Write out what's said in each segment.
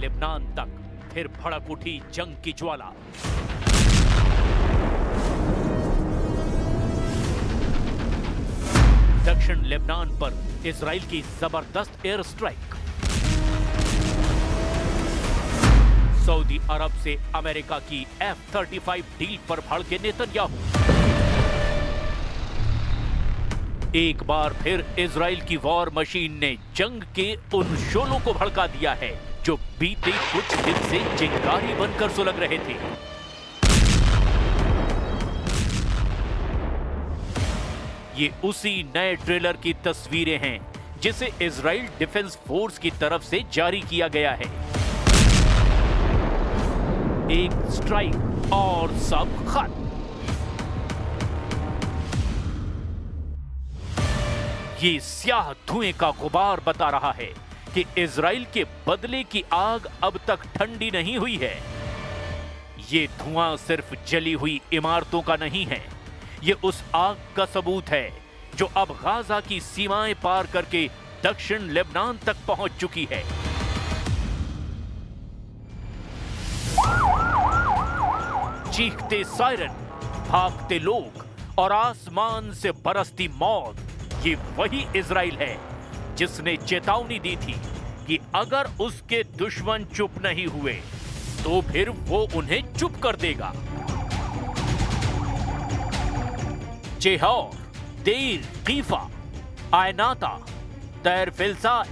Lebanon तक फिर भड़क उठी जंग की ज्वाला। दक्षिण लेबनान पर इजराइल की जबरदस्त एयर स्ट्राइक। सऊदी अरब से अमेरिका की F-35 डील पर भड़के नेतन्याहू। एक बार फिर इजराइल की वॉर मशीन ने जंग के उन शोलों को भड़का दिया है जो बीते कुछ दिन से चिंगारी बनकर सुलग रहे थे। ये उसी नए ट्रेलर की तस्वीरें हैं जिसे इजराइल डिफेंस फोर्स की तरफ से जारी किया गया है। एक स्ट्राइक और सब खत्म। ये स्याह धुएं का गुबार बता रहा है कि इजराइल के बदले की आग अब तक ठंडी नहीं हुई है। ये धुआं सिर्फ जली हुई इमारतों का नहीं है, ये उस आग का सबूत है जो अब गाजा की सीमाएं पार करके दक्षिण लेबनान तक पहुंच चुकी है। चीखते सायरन, भागते लोग और आसमान से बरसती मौत, ये वही इजराइल है जिसने चेतावनी दी थी कि अगर उसके दुश्मन चुप नहीं हुए तो फिर वो उन्हें चुप कर देगा। जेहौर, देर, कीफा, आयनाता, तैर फिल्सा,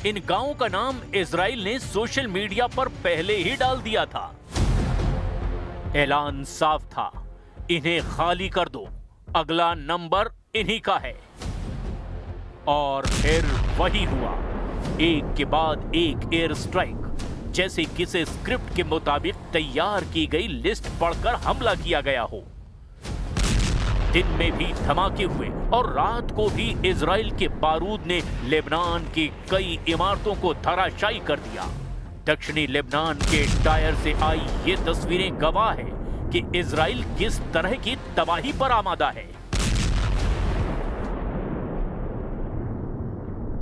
इन गांवों का नाम इजराइल ने सोशल मीडिया पर पहले ही डाल दिया था। ऐलान साफ था, इन्हें खाली कर दो, अगला नंबर इन्हीं का है। और फिर वही हुआ, एक के बाद एक एयर स्ट्राइक, जैसे किसी स्क्रिप्ट के मुताबिक तैयार की गई लिस्ट पढ़कर हमला किया गया हो। दिन में भी धमाके हुए और रात को भी इजराइल के बारूद ने लेबनान की कई इमारतों को धराशायी कर दिया। दक्षिणी लेबनान के टायर से आई ये तस्वीरें गवाह है कि इजराइल किस तरह की तबाही पर आमादा है।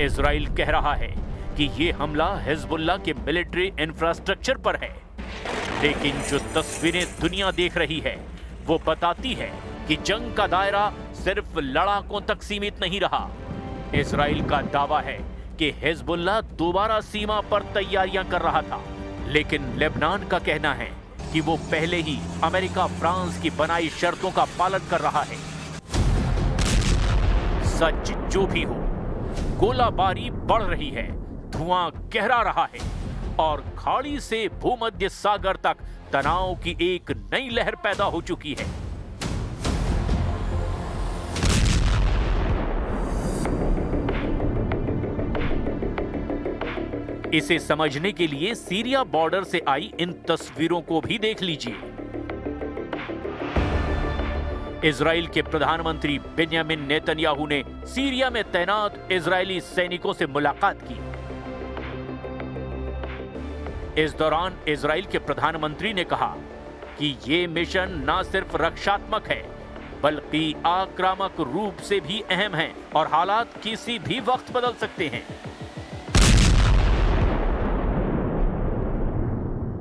इजराइल कह रहा है कि ये हमला हिजबुल्लाह के मिलिट्री इंफ्रास्ट्रक्चर पर है, लेकिन जो तस्वीरें दुनिया देख रही है वो बताती है कि जंग का दायरा सिर्फ लड़ाकों तक सीमित नहीं रहा। इजराइल का दावा है कि हिजबुल्लाह दोबारा सीमा पर तैयारियां कर रहा था, लेकिन लेबनान का कहना है कि वो पहले ही अमेरिका फ्रांस की बनाई शर्तों का पालन कर रहा है। सच जो भी हो, गोलाबारी बढ़ रही है, धुआं गहरा रहा है और खाड़ी से भूमध्य सागर तक तनाव की एक नई लहर पैदा हो चुकी है। इसे समझने के लिए सीरिया बॉर्डर से आई इन तस्वीरों को भी देख लीजिए। इजराइल के प्रधानमंत्री बेंयामिन नेतन्याहू ने सीरिया में तैनात इजरायली सैनिकों से मुलाकात की। इस दौरान इजराइल के प्रधानमंत्री ने कहा कि ये मिशन न सिर्फ रक्षात्मक है बल्कि आक्रामक रूप से भी अहम है और हालात किसी भी वक्त बदल सकते हैं।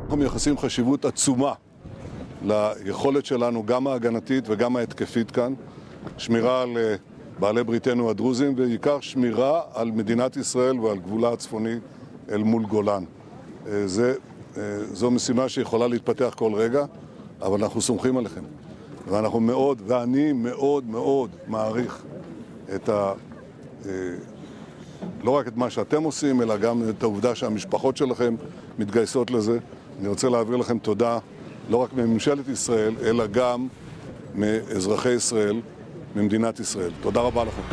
אנחנו מייחסים חשיבות עצומה ליכולת שלנו, גם ההגנתית וגם ההתקפית כאן, שמירה על בעלי בריתנו הדרוזים, ובעיקר שמירה על מדינת ישראל ועל גבולה הצפוני אל מול גולן. זו משימה שיכולה להתפתח כל רגע, אבל אנחנו סומכים עליכם. ואנחנו מאוד, ואני מאוד מאוד מעריך את לא רק את מה שאתם עושים, אלא גם את העובדה שהמשפחות שלכם מתגייסות לזה. אני רוצה להעביר לכם תודה, לא רק מממשלת ישראל, אלא גם מאזרחי ישראל, ממדינת ישראל. תודה רבה לכם.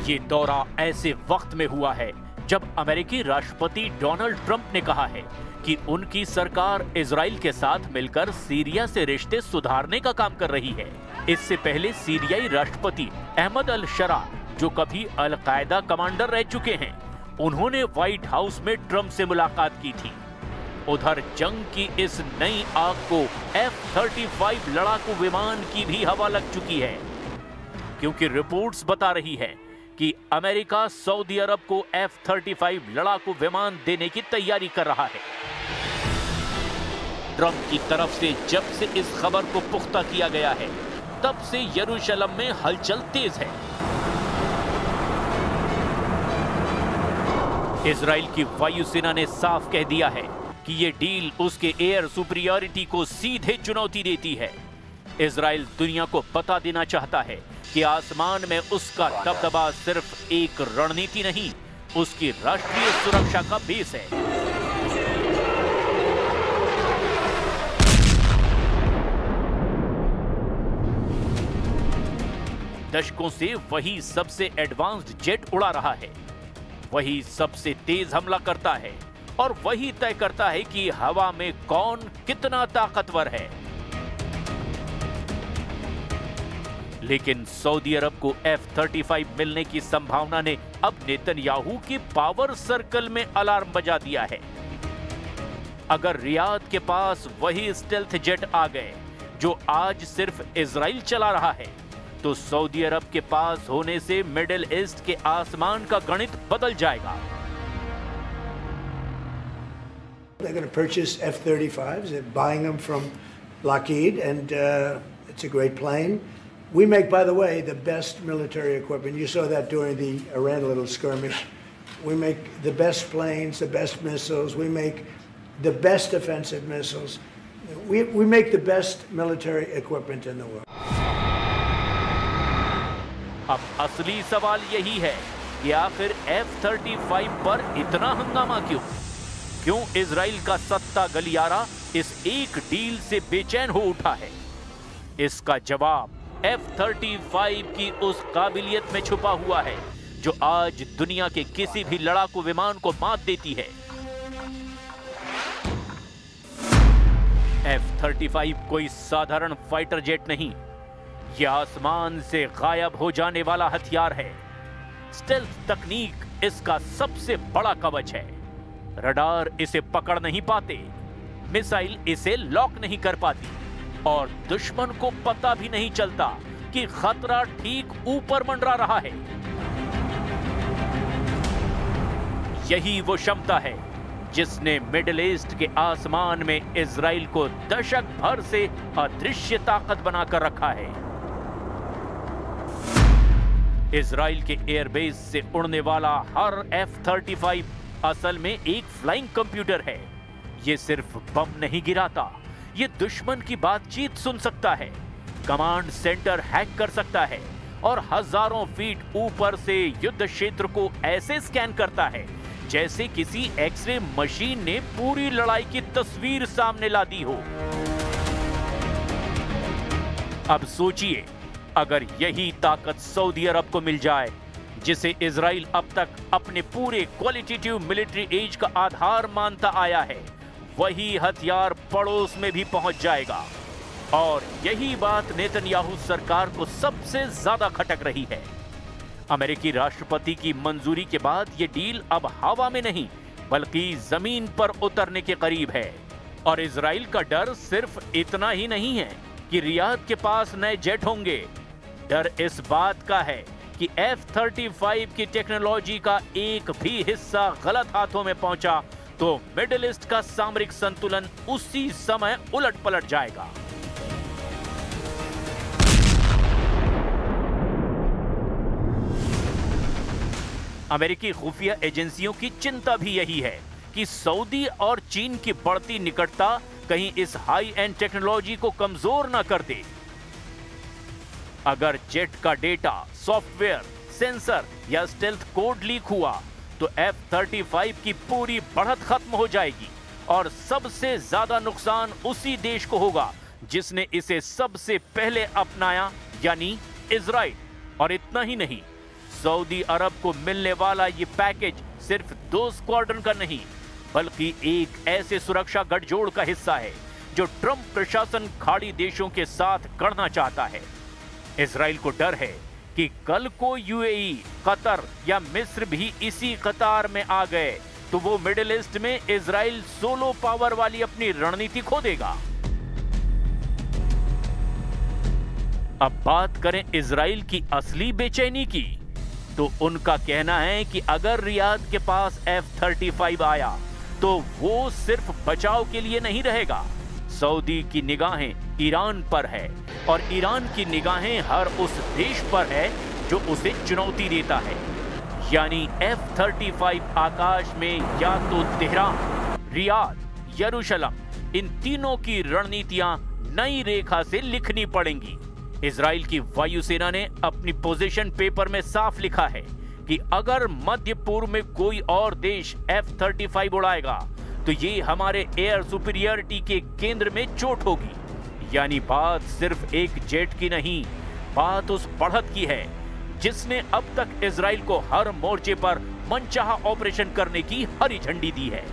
ये दौरा ऐसे वक्त में हुआ है जब अमेरिकी राष्ट्रपति डोनाल्ड ट्रंप ने कहा है कि उनकी सरकार इजराइल के साथ मिलकर सीरिया से रिश्ते सुधारने का काम कर रही है। इससे पहले सीरियाई राष्ट्रपति अहमद अल शरा, जो कभी अल कायदा कमांडर रह चुके हैं, उन्होंने व्हाइट हाउस में ट्रंप से मुलाकात की थी। उधर जंग की इस नई आग को F-35 लड़ाकू विमान की भी हवा लग चुकी है, क्योंकि रिपोर्ट्स बता रही है कि अमेरिका सऊदी अरब को F-35 लड़ाकू विमान देने की तैयारी कर रहा है। ट्रंप की तरफ से जब से इस खबर को पुख्ता किया गया है, तब से यरूशलेम में हलचल तेज है। इजराइल की वायुसेना ने साफ कह दिया है कि यह डील उसके एयर सुपीरियरिटी को सीधे चुनौती देती है। इजराइल दुनिया को बता देना चाहता है कि आसमान में उसका दबदबा सिर्फ एक रणनीति नहीं, उसकी राष्ट्रीय सुरक्षा का बेस है। दशकों से वही सबसे एडवांस्ड जेट उड़ा रहा है, वही सबसे तेज हमला करता है और वही तय करता है कि हवा में कौन कितना ताकतवर है। लेकिन सऊदी अरब को F-35 मिलने की संभावना ने अब नेतन्याहू के पावर सर्कल में अलार्म बजा दिया है। अगर रियाद के पास वही स्टेल्थ जेट आ गए जो आज सिर्फ इजराइल चला रहा है, तो सऊदी अरब के पास होने से मिडिल ईस्ट के आसमान का गणित बदल जाएगा। They're going to purchase F-35s. They're buying them from Lockheed, and it's a great plane. We make, by the way, the best military equipment. You saw that during the Iran little skirmish. We make the best planes, the best missiles. We make the best offensive missiles. We make the best military equipment in the world. अब असली सवाल यही है कि आखिर F-35 पर इतना हंगामा क्यों? क्यों इजराइल का सत्ता गलियारा इस एक डील से बेचैन हो उठा है? इसका जवाब F-35 की उस काबिलियत में छुपा हुआ है जो आज दुनिया के किसी भी लड़ाकू विमान को मात देती है। F-35 कोई साधारण फाइटर जेट नहीं, यह आसमान से गायब हो जाने वाला हथियार है। स्टेल्थ तकनीक इसका सबसे बड़ा कवच है। रडार इसे पकड़ नहीं पाते, मिसाइल इसे लॉक नहीं कर पाती और दुश्मन को पता भी नहीं चलता कि खतरा ठीक ऊपर मंडरा रहा है। यही वो क्षमता है जिसने मिडिल ईस्ट के आसमान में इजराइल को दशक भर से अदृश्य ताकत बनाकर रखा है। इजराइल के एयरबेस से उड़ने वाला हर F-35 असल में एक फ्लाइंग कंप्यूटर है। ये सिर्फ बम नहीं गिराता, ये दुश्मन की बातचीत सुन सकता है, कमांड सेंटर हैक कर सकता है और हजारों फीट ऊपर से युद्ध क्षेत्र को ऐसे स्कैन करता है जैसे किसी एक्सरे मशीन ने पूरी लड़ाई की तस्वीर सामने ला दी हो। अब सोचिए, अगर यही ताकत सऊदी अरब को मिल जाए, जिसे इजराइल अब तक अपने पूरे क्वालिटेटिव मिलिट्री एज का आधार मानता आया है, वही हथियार पड़ोस में भी पहुंच जाएगा। और यही बात नेतन्याहू सरकार को सबसे ज्यादा खटक रही है। अमेरिकी राष्ट्रपति की मंजूरी के बाद यह डील अब हवा में नहीं बल्कि जमीन पर उतरने के करीब है। और इजराइल का डर सिर्फ इतना ही नहीं है कि रियाद के पास नए जेट होंगे। डर इस बात का है कि F-35 की टेक्नोलॉजी का एक भी हिस्सा गलत हाथों में पहुंचा तो मिडिल ईस्ट का सामरिक संतुलन उसी समय उलट-पलट जाएगा। अमेरिकी खुफिया एजेंसियों की चिंता भी यही है कि सऊदी और चीन की बढ़ती निकटता कहीं इस हाई एंड टेक्नोलॉजी को कमजोर ना कर दे। अगर जेट का डेटा, सॉफ्टवेयर, सेंसर या स्टेल्थ कोड लीक हुआ तो F-35 की पूरी बढ़त खत्म हो जाएगी और सबसे ज्यादा नुकसान उसी देश को होगा जिसने इसे सबसे पहले अपनाया, यानी इजराइल। और इतना ही नहीं, सऊदी अरब को मिलने वाला ये पैकेज सिर्फ 2 स्क्वाड्रन का नहीं बल्कि एक ऐसे सुरक्षा गठजोड़ का हिस्सा है जो ट्रंप प्रशासन खाड़ी देशों के साथ करना चाहता है। इजराइल को डर है कि कल को UAE, कतर या मिस्र भी इसी कतार में आ गए तो वो मिडिल ईस्ट में इजराइल सोलो पावर वाली अपनी रणनीति खो देगा। अब बात करें इजराइल की असली बेचैनी की, तो उनका कहना है कि अगर रियाद के पास F-35 आया तो वो सिर्फ बचाव के लिए नहीं रहेगा। सऊदी की निगाहें ईरान पर है और ईरान की निगाहें हर उस देश पर है जो उसे चुनौती देता है। यानी F-35 आकाश में या तो तेहरान, रियाद, यरूशलेम, इन तीनों की रणनीतियां नई रेखा से लिखनी पड़ेंगी। इजराइल की वायुसेना ने अपनी पोजीशन पेपर में साफ लिखा है कि अगर मध्य पूर्व में कोई और देश F-35 उड़ाएगा तो ये हमारे एयर सुपीरियरिटी के केंद्र में चोट होगी। यानी बात सिर्फ एक जेट की नहीं, बात उस बढ़त की है जिसने अब तक इजराइल को हर मोर्चे पर मनचाहा ऑपरेशन करने की हरी झंडी दी है।